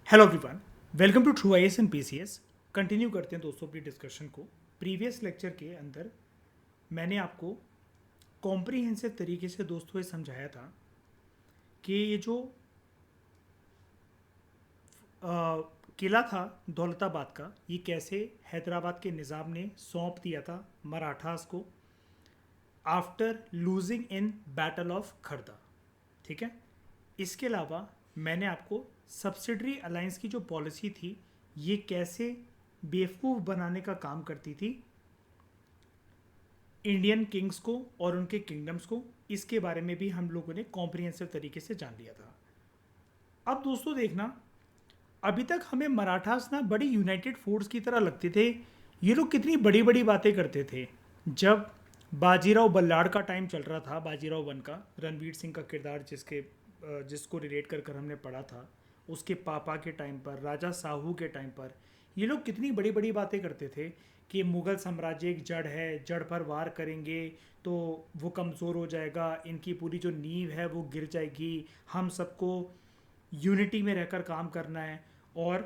Hello everyone, welcome to true IAS and PCS. Continue करते हैं दोस्तों अपनी डिस्कशन को। प्रीवियस लेक्चर के अंदर मैंने आपको कॉम्प्रिहेंसिव तरीके से दोस्तों ये समझाया था कि ये जो किला था दौलताबाद का, ये कैसे हैदराबाद के निज़ाम ने सौंप दिया था मराठास को after losing in battle of Khardah. ठीक है। इसके अलावा मैंने आपको सब्सिडरी अलायंस की जो पॉलिसी थी ये कैसे बेवकूफ़ बनाने का काम करती थी इंडियन किंग्स को और उनके किंगडम्स को, इसके बारे में भी हम लोगों ने कॉम्प्रिहेंसिव तरीके से जान लिया था। अब दोस्तों देखना, अभी तक हमें मराठास ना बड़ी यूनाइटेड फोर्स की तरह लगते थे। ये लोग कितनी बड़ी बड़ी बातें करते थे। जब बाजीराव बल्लाड़ का टाइम चल रहा था, बाजीराव वन का, रणवीर सिंह का किरदार जिसको रिलेट कर कर हमने पढ़ा था, उसके पापा के टाइम पर, राजा साहू के टाइम पर, ये लोग कितनी बड़ी बड़ी बातें करते थे कि मुग़ल साम्राज्य एक जड़ है, जड़ पर वार करेंगे तो वो कमज़ोर हो जाएगा, इनकी पूरी जो नींव है वो गिर जाएगी, हम सबको यूनिटी में रहकर काम करना है। और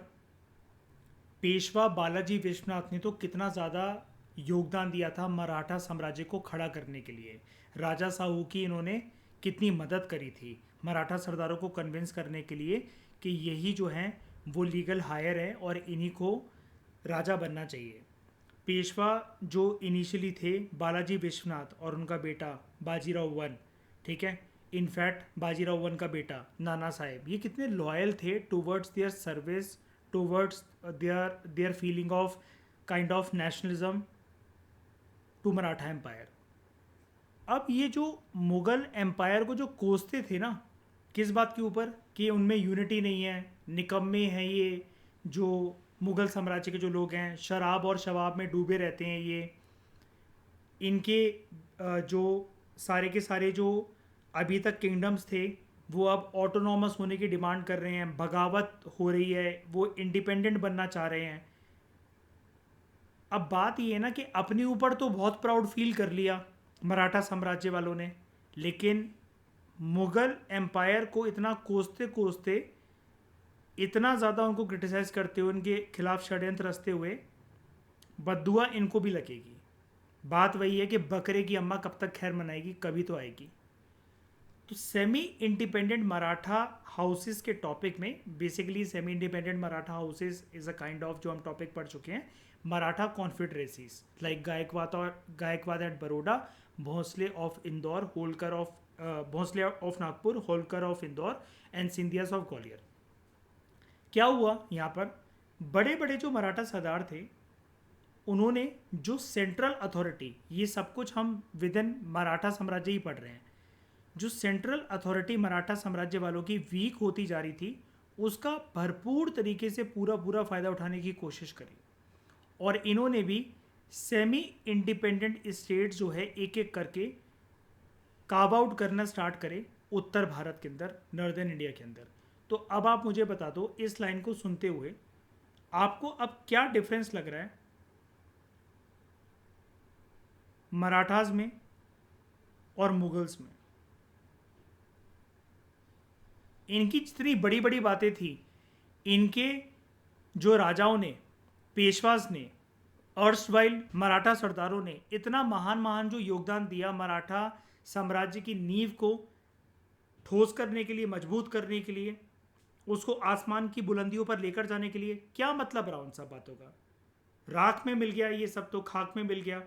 पेशवा बालाजी विश्वनाथ ने तो कितना ज़्यादा योगदान दिया था मराठा साम्राज्य को खड़ा करने के लिए। राजा साहू की इन्होंने कितनी मदद करी थी मराठा सरदारों को कन्विंस करने के लिए कि यही जो हैं वो लीगल हायर है और इन्हीं को राजा बनना चाहिए। पेशवा जो इनिशियली थे बालाजी विश्वनाथ और उनका बेटा बाजीराव वन, ठीक है, इनफैक्ट बाजीराव वन का बेटा नाना साहेब, ये कितने लॉयल थे towards their service, towards their feeling of kind of nationalism to Maratha empire. अब ये जो मुग़ल एम्पायर को जो कोसते थे ना, किस बात के ऊपर कि उनमें यूनिटी नहीं है, निकम्मे हैं ये जो मुग़ल साम्राज्य के जो लोग हैं, शराब और शवाब में डूबे रहते हैं ये, इनके जो सारे के सारे जो अभी तक किंगडम्स थे वो अब ऑटोनॉमस होने की डिमांड कर रहे हैं, बगावत हो रही है, वो इंडिपेंडेंट बनना चाह रहे हैं। अब बात ये है ना कि अपने ऊपर तो बहुत प्राउड फील कर लिया मराठा साम्राज्य वालों ने, लेकिन मुग़ल एम्पायर को इतना कोसते कोसते, इतना ज़्यादा उनको क्रिटिसाइज़ करते हुए, उनके खिलाफ षड्यंत्र रचते हुए, बद्दुआ इनको भी लगेगी। बात वही है कि बकरे की अम्मा कब तक खैर मनाएगी, कभी तो आएगी। तो सेमी इंडिपेंडेंट मराठा हाउसेस के टॉपिक में, basically semi independent Maratha houses is a kind of, जो हम टॉपिक पढ़ चुके हैं, Maratha confederacies like Gaikwad at Baroda, Bhonsle of Indore, Holkar of Bhonsle of Nagpur, Holkar of Indore and Scindias of Gwalior. क्या हुआ यहाँ पर, बड़े बड़े जो मराठा सरदार थे उन्होंने जो सेंट्रल अथॉरिटी, ये सब कुछ हम विद इन मराठा साम्राज्य ही पढ़ रहे हैं, जो सेंट्रल अथॉरिटी मराठा साम्राज्य वालों की वीक होती जा रही थी, उसका भरपूर तरीके से पूरा पूरा फ़ायदा उठाने की कोशिश करी। और इन्होंने भी सेमी इंडिपेंडेंट स्टेट्स जो है एक एक करके कार्व आउट करना स्टार्ट करे उत्तर भारत के अंदर, नॉर्दर्न इंडिया के अंदर। तो अब आप मुझे बता दो, इस लाइन को सुनते हुए आपको अब क्या डिफरेंस लग रहा है मराठास में और मुगल्स में। इनकी जितनी बड़ी बड़ी बातें थी, इनके जो राजाओं ने, पेशवाज ने, अर्शवाइल मराठा सरदारों ने इतना महान महान जो योगदान दिया मराठा साम्राज्य की नींव को ठोस करने के लिए, मजबूत करने के लिए, उसको आसमान की बुलंदियों पर लेकर जाने के लिए, क्या मतलब रहा उन सब बातों का। राख में मिल गया ये सब, तो खाक में मिल गया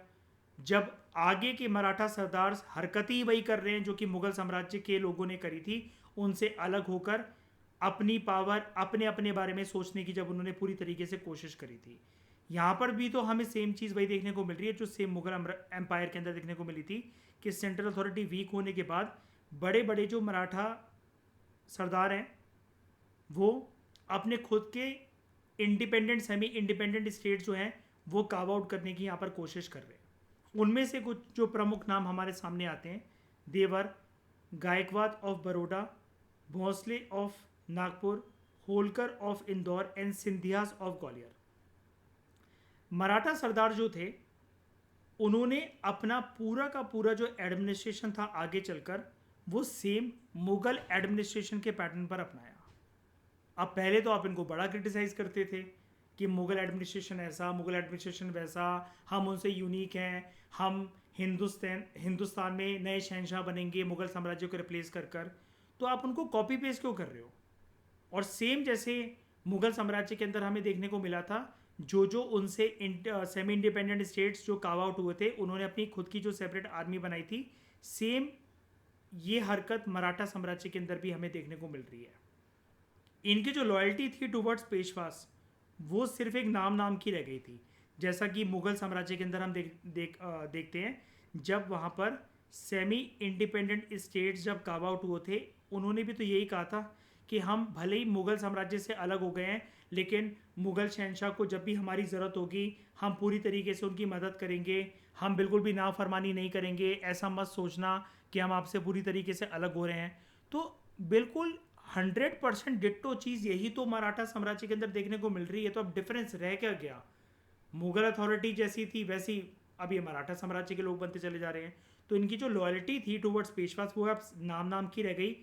जब आगे के मराठा सरदार हरकत ही वही कर रहे हैं जो कि मुगल साम्राज्य के लोगों ने करी थी, उनसे अलग होकर अपनी पावर, अपने अपने बारे में सोचने की जब उन्होंने पूरी तरीके से कोशिश करी थी। यहाँ पर भी तो हमें सेम चीज़ वही देखने को मिल रही है जो सेम मुगल एम्पायर के अंदर देखने को मिली थी कि सेंट्रल अथॉरिटी वीक होने के बाद बड़े बड़े जो मराठा सरदार हैं वो अपने खुद के इंडिपेंडेंट, सेमी इंडिपेंडेंट स्टेट जो हैं वो कार्व आउट करने की यहाँ पर कोशिश कर रहे हैं। उनमें से कुछ जो प्रमुख नाम हमारे सामने आते हैं, they were Gaikwad of Baroda, Bhonsle of Nagpur, Holkar of Indore and Scindias of Gwalior. Maratha सरदार जो थे उन्होंने अपना पूरा का पूरा जो एडमिनिस्ट्रेशन था आगे चलकर वो सेम मुगल एडमिनिस्ट्रेशन के पैटर्न पर अपनाया। अब पहले तो आप इनको बड़ा क्रिटिसाइज़ करते थे कि मुग़ल एडमिनिस्ट्रेशन ऐसा, मुग़ल एडमिनिस्ट्रेशन वैसा, हम उनसे यूनिक हैं, हम हिंदुस्तान में नए शहनशाह बनेंगे मुग़ल साम्राज्य को रिप्लेस कर। तो आप उनको कॉपी पेस्ट क्यों कर रहे हो? और सेम जैसे मुग़ल साम्राज्य के अंदर हमें देखने को मिला था, जो उनसे सेमी इंडिपेंडेंट स्टेट्स जो काव आउट हुए थे, उन्होंने अपनी खुद की जो सेपरेट आर्मी बनाई थी, सेम ये हरकत मराठा साम्राज्य के अंदर भी हमें देखने को मिल रही है। इनकी जो लॉयल्टी थी टुवर्ड्स पेशवास, वो सिर्फ एक नाम की रह गई थी। जैसा कि मुग़ल साम्राज्य के अंदर हम देखते हैं, जब वहाँ पर सेमी इंडिपेंडेंट स्टेट्स जब काव आउट हुए थे, उन्होंने भी तो यही कहा था कि हम भले ही मुग़ल साम्राज्य से अलग हो गए हैं, लेकिन मुग़ल शहनशाह को जब भी हमारी ज़रूरत होगी हम पूरी तरीके से उनकी मदद करेंगे, हम बिल्कुल भी नाफरमानी नहीं करेंगे, ऐसा मत सोचना कि हम आपसे पूरी तरीके से अलग हो रहे हैं। तो बिल्कुल 100% डिट्टो चीज़ यही तो मराठा साम्राज्य के अंदर देखने को मिल रही है। तो अब डिफरेंस रह क्या गया? मुगल अथॉरिटी जैसी थी वैसी अब ये मराठा साम्राज्य के लोग बनते चले जा रहे हैं। तो इनकी जो लॉयल्टी थी टुवर्ड्स पेशवास वो अब नाम की रह गई।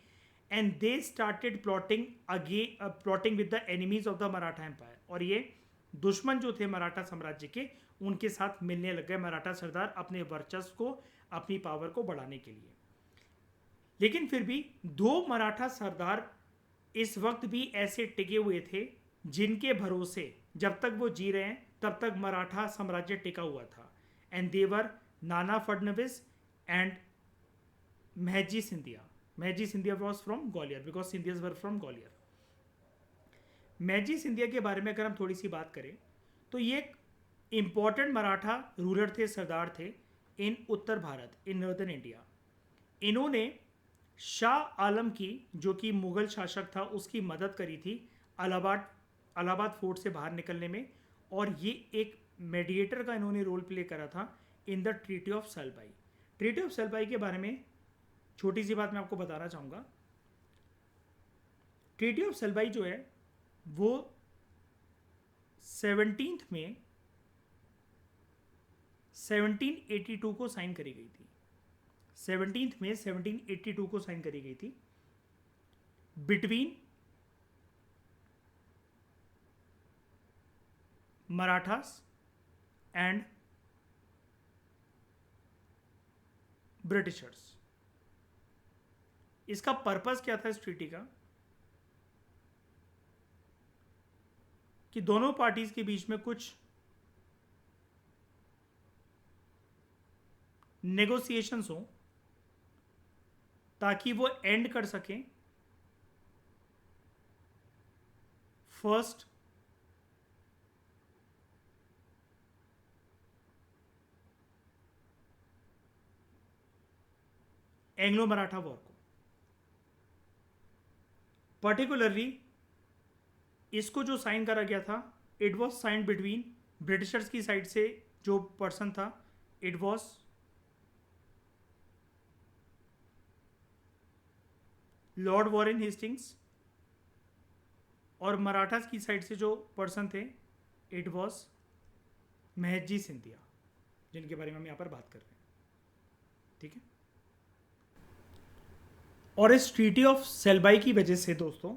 And they started plotting with the enemies of the Maratha empire. और ये दुश्मन जो थे मराठा साम्राज्य के, उनके साथ मिलने लग गए मराठा सरदार अपने वर्चस्व को, अपनी पावर को बढ़ाने के लिए। लेकिन फिर भी दो मराठा सरदार इस वक्त भी ऐसे टिके हुए थे जिनके भरोसे जब तक वो जी रहे हैं तब तक मराठा साम्राज्य टिका हुआ था। And they were Nana Phadnavis and Mahadji Scindia. Mahadji Scindia was from Gwalior because Scindias were from Gwalior. Mahadji Scindia के बारे में अगर हम थोड़ी सी बात करें तो ये एक इंपॉर्टेंट मराठा रूलर थे, सरदार थे इन उत्तर भारत, इन नॉर्दर्न इंडिया। इन्होंने शाह आलम की, जो कि मुगल शासक था, उसकी मदद करी थी इलाहाबाद फोर्ट से बाहर निकलने में। और ये एक मेडिएटर का इन्होंने रोल प्ले करा था in the treaty of Salbai. Treaty of Salbai के बारे में छोटी सी बात मैं आपको बताना चाहूँगा। ट्रीटी ऑफ सलबाई जो है वो 17 में 1782 को साइन करी गई थी। 17 में 1782 को साइन करी गई थी बिटवीन मराठास एंड ब्रिटिशर्स। इसका पर्पस क्या था इस ट्रीटी का? कि दोनों पार्टीज के बीच में कुछ नेगोशिएशंस हो ताकि वो एंड कर सकें फर्स्ट एंग्लो मराठा वॉर को। पर्टिकुलरली इसको जो साइन करा गया था, it was sign between Britishers की साइड से जो पर्सन था, it was Lord Warren Hastings, और मराठास की साइड से जो पर्सन थे इट वॉज महजी सिंधिया, जिनके बारे में हम यहाँ पर बात कर रहे हैं। ठीक है। और इस ट्रीटी ऑफ सेलबाई की वजह से दोस्तों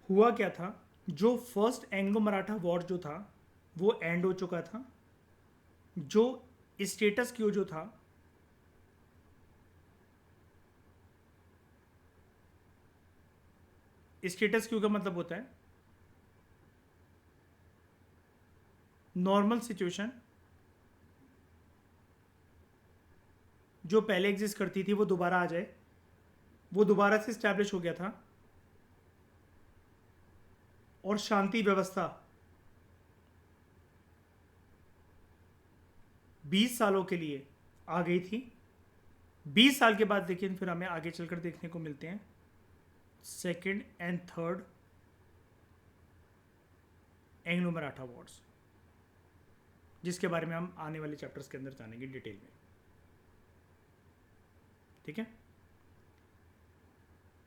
हुआ क्या था, जो फर्स्ट एंग्लो मराठा वॉर जो था वो एंड हो चुका था। जो स्टेटस क्यू जो था, स्टेटस क्यू का मतलब होता है नॉर्मल सिचुएशन जो पहले एग्जिस्ट करती थी वो दोबारा आ जाए, वो दोबारा से स्टैब्लिश हो गया था। और शांति व्यवस्था 20 सालों के लिए आ गई थी। 20 साल के बाद लेकिन फिर हमें आगे चलकर देखने को मिलते हैं second and third Anglo Maratha Wars, जिसके बारे में हम आने वाले चैप्टर्स के अंदर जानेंगे डिटेल में। ठीक है।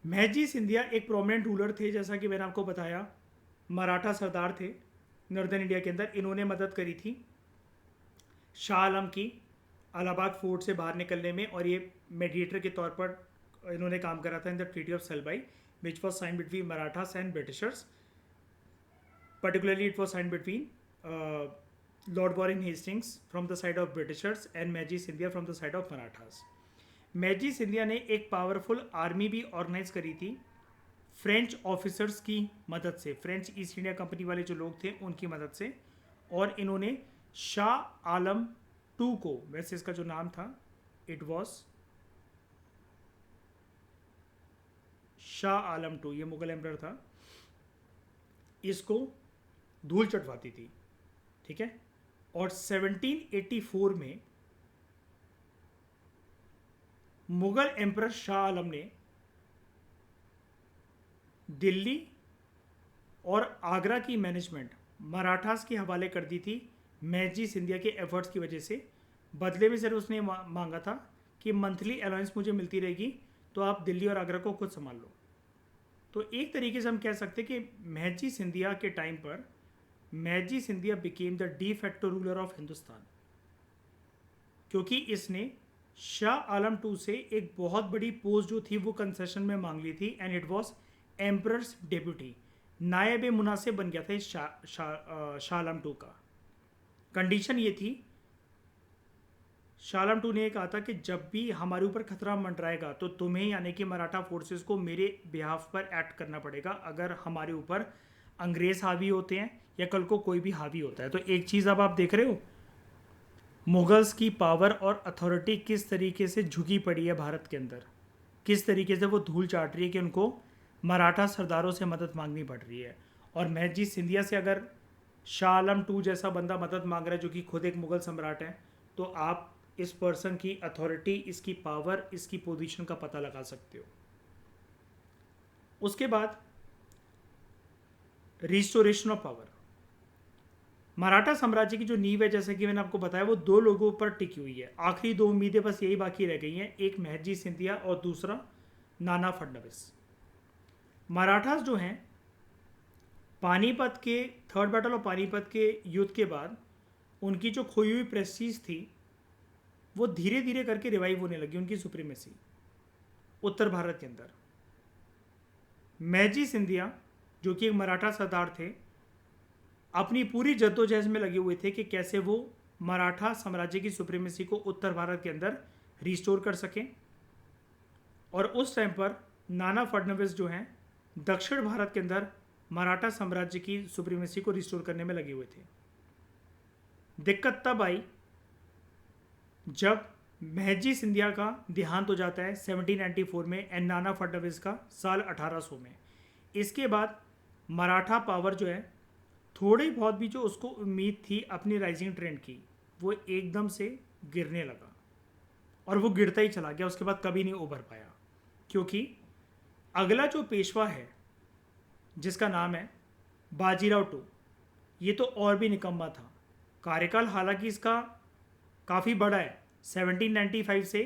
महजी सिंधिया एक प्रोमिनेंट रूलर थे, जैसा कि मैंने आपको बताया, मराठा सरदार थे नॉर्दर्न इंडिया के अंदर। इन्होंने मदद करी थी शाह आलम की इलाहाबाद फोर्ट से बाहर निकलने में, और ये मेडिएटर के तौर पर इन्होंने काम करा था in the treaty of Salbai, which was signed between Marathas and Britishers. Particularly, it was signed between Lord Warren Hastings from the side of Britishers and Majid Scindia from the side of Marathas. Mahadji Scindia ने एक powerful army भी organise करी थी French officers की मदद से, French east India company वाले जो लोग थे उनकी मदद से, और इन्होंने शाह आलम टू को, वैसे इसका जो नाम था it was Shah Alam two, ये मुगल एम्परर था, इसको धूल चटवाती थी, ठीक है। और 1784 में मुगल एम्परर शाह आलम ने दिल्ली और आगरा की मैनेजमेंट मराठास के हवाले कर दी थी मैजी सिंधिया के एफर्ट्स की वजह से। बदले में सिर्फ उसने मांगा था कि मंथली अलाउंस मुझे मिलती रहेगी तो आप दिल्ली और आगरा को खुद संभाल लो। तो एक तरीके से हम कह सकते हैं कि मैजी सिंधिया के टाइम पर Mahadji Scindia became the de facto ruler of Hindustan, क्योंकि इसने शाह आलम टू से एक बहुत बड़ी पोस्ट जो थी वो कंसेशन में मांग ली थी, and it was emperors deputy, नायब मुनासिब बन गया था इस शाह आलम टू का। कंडीशन ये थी, शाह आलम टू ने कहा था कि जब भी हमारे ऊपर खतरा मंडराएगा तो तुम्हें यानी कि मराठा फोर्सेस को मेरे बिहाफ पर एक्ट करना पड़ेगा अगर हमारे ऊपर अंग्रेज हावी होते हैं या कल को कोई भी हावी होता है। तो एक चीज़ अब आप देख रहे हो मुगल्स की पावर और अथॉरिटी किस तरीके से झुकी पड़ी है भारत के अंदर, किस तरीके से वो धूल चाट रही है कि उनको मराठा सरदारों से मदद मांगनी पड़ रही है। और मैजी सिंधिया से अगर शाह आलम टू जैसा बंदा मदद मांग रहा है जो कि खुद एक मुगल सम्राट है, तो आप इस पर्सन की अथॉरिटी, इसकी पावर, इसकी पोजीशन का पता लगा सकते हो। उसके बाद रिस्टोरेशन ऑफ पावर। मराठा साम्राज्य की जो नींव है, जैसे कि मैंने आपको बताया, वो दो लोगों पर टिकी हुई है। आखिरी दो उम्मीदें बस यही बाकी रह गई हैं, एक महजी सिंधिया और दूसरा नाना फडणवीस। मराठास जो हैं पानीपत के थर्ड बैटल ऑफ पानीपत के युद्ध के बाद उनकी जो खोई हुई प्रेस्टीज थी वो धीरे धीरे करके रिवाइव होने लगी, उनकी सुप्रीमेसी उत्तर भारत के अंदर। मैजी सिंधिया जो कि एक मराठा सरदार थे, अपनी पूरी जद्दोजहद में लगे हुए थे कि कैसे वो मराठा साम्राज्य की सुप्रीमेसी को उत्तर भारत के अंदर रिस्टोर कर सकें। और उस टाइम पर नाना फडणवीस जो हैं दक्षिण भारत के अंदर मराठा साम्राज्य की सुप्रीमेसी को रिस्टोर करने में लगे हुए थे। दिक्कत तब आई जब महजी सिंधिया का देहांत हो जाता है 1794 में, एंड नाना फडणवीस का साल 1800 में। इसके बाद मराठा पावर जो है, थोड़ी बहुत भी जो उसको उम्मीद थी अपनी राइजिंग ट्रेंड की, वो एकदम से गिरने लगा और वो गिरता ही चला गया। उसके बाद कभी नहीं उभर पाया, क्योंकि अगला जो पेशवा है जिसका नाम है बाजीराव टू, ये तो और भी निकम्मा था। कार्यकाल हालांकि इसका काफ़ी बड़ा है, 1795 से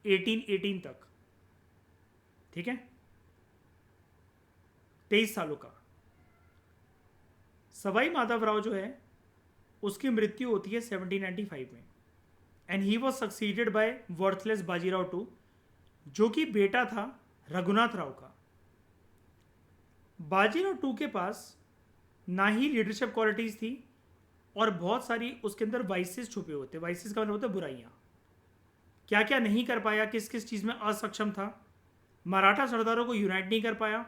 1818 तक, ठीक है, 23 सालों का। सवाई माधवराव जो है उसकी मृत्यु होती है 1795 में, and he was succeeded by worthless Bajirao two, जो कि बेटा था रघुनाथ राव का। बाजीराव टू के पास ना ही लीडरशिप क्वालिटीज़ थी और बहुत सारी उसके अंदर वाइसेस छुपे होते। वाइसेस का मतलब होता है बुराइयाँ। क्या क्या नहीं कर पाया, किस किस चीज़ में असक्षम था, मराठा सरदारों को यूनाइट नहीं कर पाया,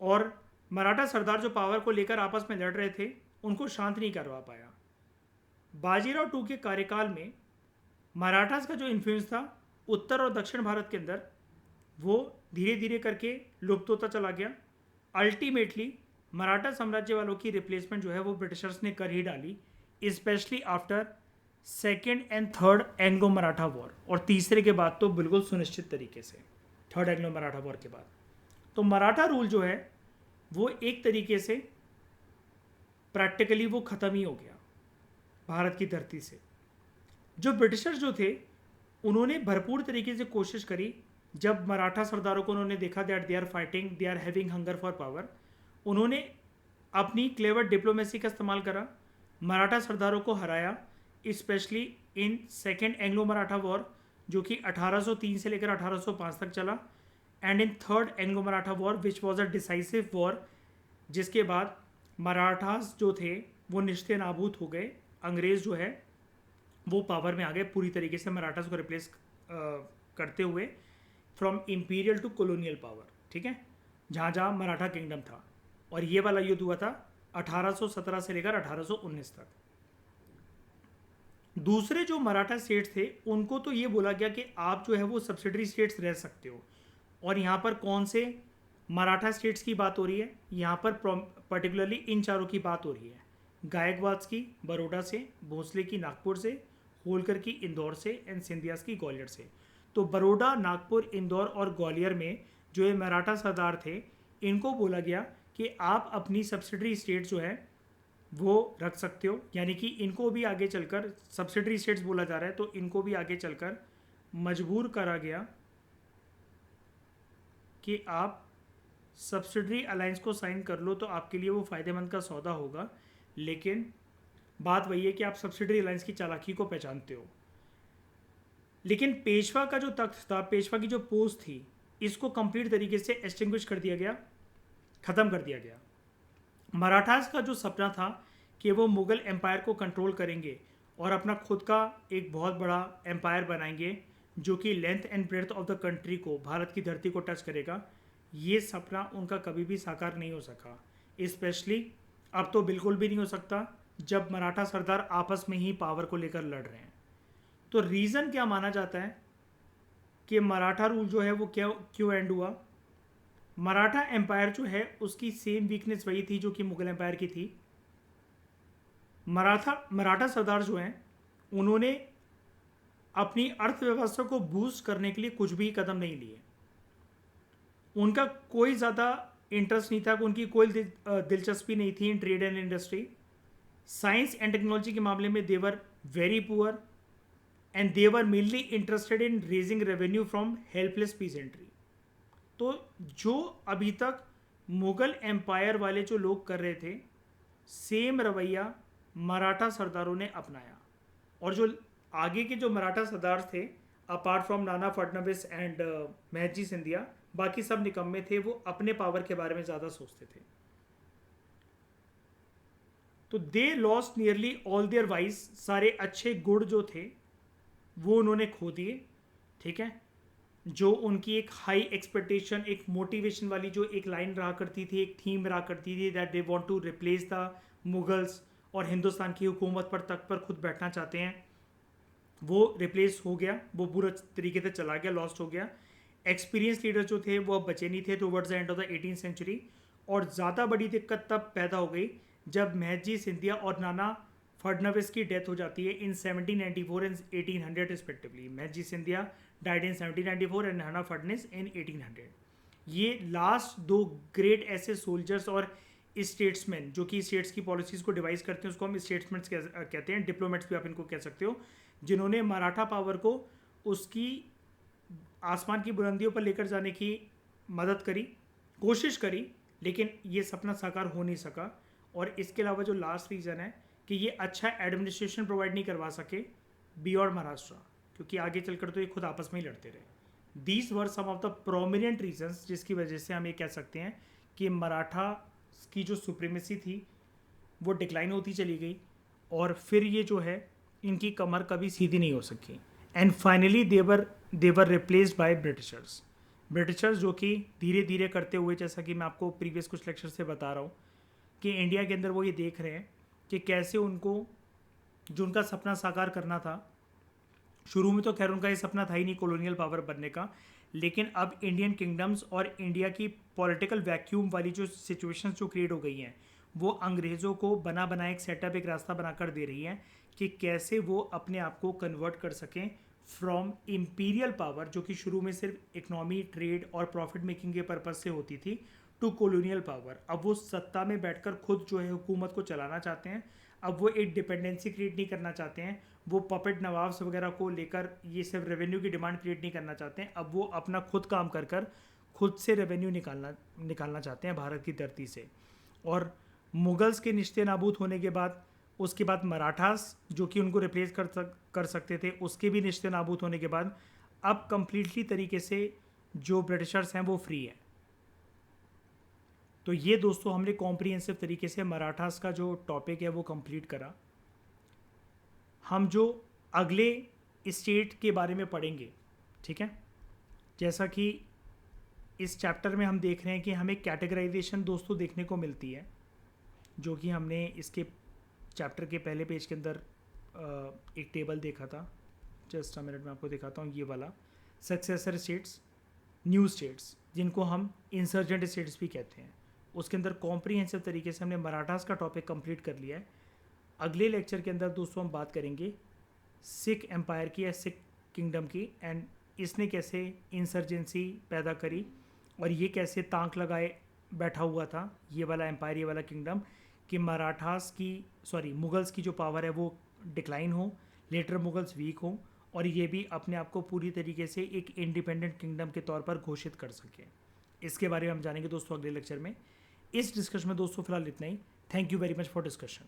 और मराठा सरदार जो पावर को लेकर आपस में लड़ रहे थे उनको शांत नहीं करवा पाया। बाजीराव टू के कार्यकाल में मराठास का जो इन्फ्लुएंस था उत्तर और दक्षिण भारत के अंदर, वो धीरे धीरे करके लुप्त होता चला गया। अल्टीमेटली मराठा साम्राज्य वालों की रिप्लेसमेंट जो है वो ब्रिटिशर्स ने कर ही डाली, specially after second and third Anglo Maratha war, और तीसरे के बाद तो बिल्कुल सुनिश्चित तरीके से थर्ड एंग्लो मराठा वॉर के बाद। तो मराठा रूल जो है वो एक तरीके से प्रैक्टिकली वो ख़त्म ही हो गया भारत की धरती से। जो ब्रिटिशर्स जो थे उन्होंने भरपूर तरीके से कोशिश करी, जब मराठा सरदारों को उन्होंने देखा that they are fighting, they are having hunger for power, उन्होंने अपनी क्लेवर डिप्लोमेसी का इस्तेमाल करा, मराठा सरदारों को हराया, specially in second Anglo Maratha war जो कि 1803 से लेकर 1805 तक चला। And in third Anglo Maratha war which was a decisive war, जिसके बाद मराठास जो थे वो निश्चित नाबूद हो गए। अंग्रेज जो है वो पावर में आ गए पूरी तरीके से मराठास को रिप्लेस करते हुए from imperial to colonial power, ठीक है, जहाँ जहाँ मराठा किंगडम था। और ये वाला युद्ध हुआ था 1817 से लेकर 1819 तक। दूसरे जो मराठा स्टेट्स थे उनको तो ये बोला गया कि आप जो है वो सब्सिडरी स्टेट्स रह सकते हो। और यहाँ पर कौन से मराठा स्टेट्स की बात हो रही है, यहाँ पर पर्टिकुलरली इन चारों की बात हो रही है, गायकवाड़ की बड़ौदा से, भोसले की नागपुर से, होलकर की इंदौर से एंड सिंधियास की ग्वालियर से। तो बड़ौदा, नागपुर, इंदौर और ग्वालियर में जो ये मराठा सरदार थे इनको बोला गया कि आप अपनी सब्सिडरी स्टेट जो है वो रख सकते हो, यानी कि इनको भी आगे चलकर सब्सिडरी स्टेट्स बोला जा रहा है, तो इनको भी आगे चलकर मजबूर करा गया कि आप सब्सिडरी अलायंस को साइन कर लो तो आपके लिए वो फ़ायदेमंद का सौदा होगा। लेकिन बात वही है कि आप सब्सिडरी अलायंस की चालाकी को पहचानते हो। लेकिन पेशवा का जो तख्त था, पेशवा की जो पोस्ट थी, इसको कंप्लीट तरीके से एक्सटिंग्विश कर दिया गया, ख़त्म कर दिया गया। मराठास का जो सपना था कि वो मुग़ल एम्पायर को कंट्रोल करेंगे और अपना खुद का एक बहुत बड़ा एम्पायर बनाएंगे जो कि length and breadth of the country को, भारत की धरती को टच करेगा, ये सपना उनका कभी भी साकार नहीं हो सका। स्पेशली अब तो बिल्कुल भी नहीं हो सकता जब मराठा सरदार आपस में ही पावर को लेकर लड़ रहे हैं। तो रीज़न क्या माना जाता है कि मराठा रूल जो है वो क्यों एंड हुआ? मराठा एम्पायर जो है उसकी सेम वीकनेस वही थी जो कि मुगल एम्पायर की थी। मराठा सरदार जो हैं उन्होंने अपनी अर्थव्यवस्था को बूस्ट करने के लिए कुछ भी कदम नहीं लिए। उनका कोई ज़्यादा इंटरेस्ट नहीं था, उनकी कोई दिलचस्पी नहीं थी in trade and industry. Science and technology के मामले में they were very poor and they were mainly interested in raising revenue from helpless peasantry. तो जो अभी तक मुगल एम्पायर वाले जो लोग कर रहे थे, सेम रवैया मराठा सरदारों ने अपनाया। और जो आगे के जो मराठा सरदार थे, apart from Nana Phadnavis and Mahadji Scindia, बाकी सब निकम्मे थे, वो अपने पावर के बारे में ज़्यादा सोचते थे। तो they lost nearly all their wise, सारे अच्छे गुण जो थे वो उन्होंने खो दिए, ठीक है। जो उनकी एक हाई एक्सपेक्टेशन, एक मोटिवेशन वाली जो एक लाइन रहा करती थी, एक थीम रहा करती थी, that they want to replace the Mughals और हिंदुस्तान की हुकूमत पर तख्त पर खुद बैठना चाहते हैं, वो रिप्लेस हो गया, वो पूरा तरीके से चला गया, लॉस्ट हो गया। एक्सपीरियंस लीडर जो थे वो अब बचे नहीं थे towards the end of the 18th century. और ज़्यादा बड़ी दिक्कत तब पैदा हो गई जब महजी सिंधिया और नाना फडणवीस की डेथ हो जाती है in 1794 and 1800 respectively. Mahadji Scindia died in 1794 and Nana Phadnavis इन 1800। ये लास्ट दो ग्रेट ऐसे सोल्जर्स और स्टेट्समैन जो कि स्टेट्स की पॉलिसीज़ को डिवाइस करते हैं, उसको हम स्टेट्समैन कहते हैं, डिप्लोमेट्स भी आप इनको कह सकते हो, जिन्होंने मराठा पावर को उसकी आसमान की बुलंदियों पर लेकर जाने की मदद करी, कोशिश करी, लेकिन ये सपना साकार हो नहीं सका। और इसके अलावा जो लास्ट रीज़न है कि ये अच्छा एडमिनिस्ट्रेशन प्रोवाइड नहीं करवा सके बियॉन्ड महाराष्ट्र, क्योंकि आगे चलकर तो ये खुद आपस में ही लड़ते रहे। These were some of the prominent reasons जिसकी वजह से हम ये कह सकते हैं कि मराठा की जो सुप्रीमेसी थी वो डिक्लाइन होती चली गई और फिर ये जो है इनकी कमर कभी सीधी नहीं हो सकी। And finally they were replaced by Britishers जो कि धीरे धीरे करते हुए, जैसा कि मैं आपको प्रीवियस कुछ लेक्चर से बता रहा हूँ कि इंडिया के अंदर वो ये देख रहे हैं कि कैसे उनको जो उनका सपना साकार करना था, शुरू में तो खैर उनका ये सपना था ही नहीं कॉलोनियल पावर बनने का, लेकिन अब इंडियन किंगडम्स और इंडिया की पॉलिटिकल वैक्यूम वाली जो सिचुएशंस जो क्रिएट हो गई हैं वो अंग्रेज़ों को बना बना एक सेटअप, एक रास्ता बनाकर दे रही हैं कि कैसे वो अपने आप को कन्वर्ट कर सकें फ्रॉम इम्पीरियल पावर जो कि शुरू में सिर्फ इकोनॉमी, ट्रेड और प्रॉफिट मेकिंग के पर्पज़ से होती थी, टू कॉलोनियल पावर। अब वो सत्ता में बैठकर खुद जो है हुकूमत को चलाना चाहते हैं। अब वो एक डिपेंडेंसी क्रिएट नहीं करना चाहते हैं, वो पपेट नवाब्स वगैरह को लेकर ये सिर्फ रेवेन्यू की डिमांड क्रिएट नहीं करना चाहते हैं। अब वो अपना खुद काम कर कर खुद से रेवेन्यू निकालना चाहते हैं भारत की धरती से। और मुगल्स के निश्ते नाबूद होने के बाद, उसके बाद मराठास जो कि उनको रिप्लेस कर सकते थे, उसके भी निश्ते नाबूद होने के बाद अब कम्प्लीटली तरीके से जो ब्रिटिशर्स हैं वो फ्री हैं। तो ये दोस्तों हमने कॉम्प्रिहेंसिव तरीके से मराठास का जो टॉपिक है वो कंप्लीट करा। हम जो अगले स्टेट के बारे में पढ़ेंगे, ठीक है, जैसा कि इस चैप्टर में हम देख रहे हैं कि हमें कैटेगराइजेशन दोस्तों देखने को मिलती है, जो कि हमने इसके चैप्टर के पहले पेज के अंदर एक टेबल देखा था। जस्ट अ मिनट में आपको दिखाता हूँ। ये वाला सक्सेसर स्टेट्स, न्यू स्टेट्स, जिनको हम इंसर्जेंट स्टेट्स भी कहते हैं, उसके अंदर कॉम्प्रिहेंसिव तरीके से हमने मराठास का टॉपिक कंप्लीट कर लिया है। अगले लेक्चर के अंदर दोस्तों हम बात करेंगे सिख एम्पायर की या सिख किंगडम की, एंड इसने कैसे इंसर्जेंसी पैदा करी और ये कैसे तांक लगाए बैठा हुआ था, ये वाला एम्पायर, ये वाला किंगडम, कि मराठास की मुगल्स की जो पावर है वो डिक्लाइन हो, लेटर मुगल्स वीक हो, और ये भी अपने आप को पूरी तरीके से एक इंडिपेंडेंट किंगडम के तौर पर घोषित कर सके। इसके बारे में हम जानेंगे दोस्तों अगले लेक्चर में। इस डिस्कशन में दोस्तों फिलहाल इतना ही। Thank you very much for discussion.